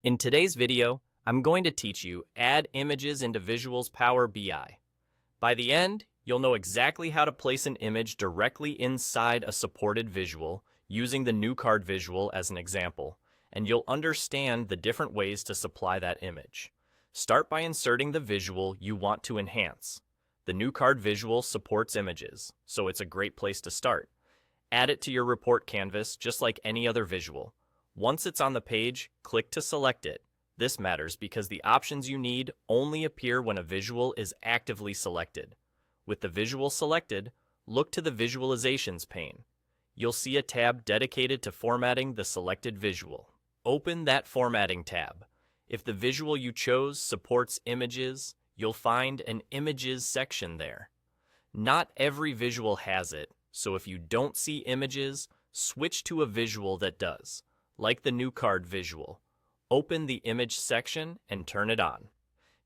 In today's video, I'm going to teach you add images into Visual's Power BI. By the end, you'll know exactly how to place an image directly inside a supported visual using the new card visual as an example, and you'll understand the different ways to supply that image. Start by inserting the visual you want to enhance. The new card visual supports images, so it's a great place to start. Add it to your report canvas just like any other visual. Once it's on the page, click to select it. This matters because the options you need only appear when a visual is actively selected. With the visual selected, look to the Visualizations pane. You'll see a tab dedicated to formatting the selected visual. Open that Formatting tab. If the visual you chose supports images, you'll find an Images section there. Not every visual has it, so if you don't see images, switch to a visual that does. Like the new card visual, open the image section and turn it on.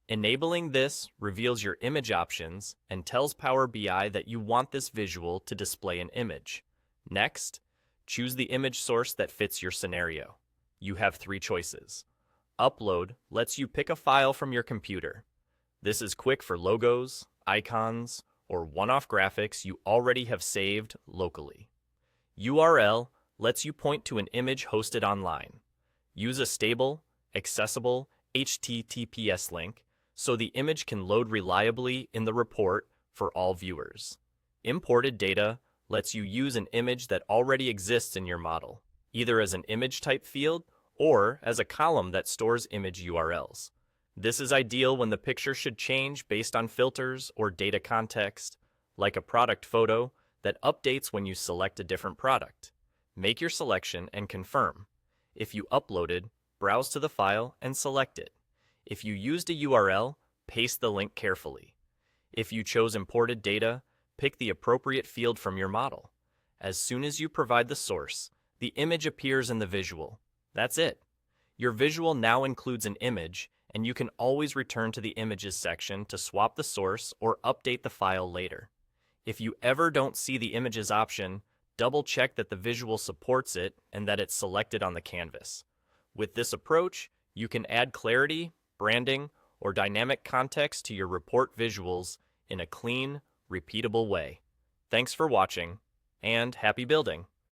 Enabling this reveals your image options and tells Power BI that you want this visual to display an image. Next, choose the image source that fits your scenario. You have 3 choices. Upload lets you pick a file from your computer. This is quick for logos, icons, or one-off graphics you already have saved locally. URL lets you point to an image hosted online. Use a stable, accessible HTTPS link so the image can load reliably in the report for all viewers. Imported data lets you use an image that already exists in your model, either as an image type field or as a column that stores image URLs. This is ideal when the picture should change based on filters or data context, like a product photo that updates when you select a different product. Make your selection and confirm. If you uploaded, browse to the file and select it. If you used a URL, paste the link carefully. If you chose imported data, pick the appropriate field from your model. As soon as you provide the source, the image appears in the visual. That's it. Your visual now includes an image, and you can always return to the Images section to swap the source or update the file later. If you ever don't see the Images option, double-check that the visual supports it and that it's selected on the canvas. With this approach, you can add clarity, branding, or dynamic context to your report visuals in a clean, repeatable way. Thanks for watching, and happy building!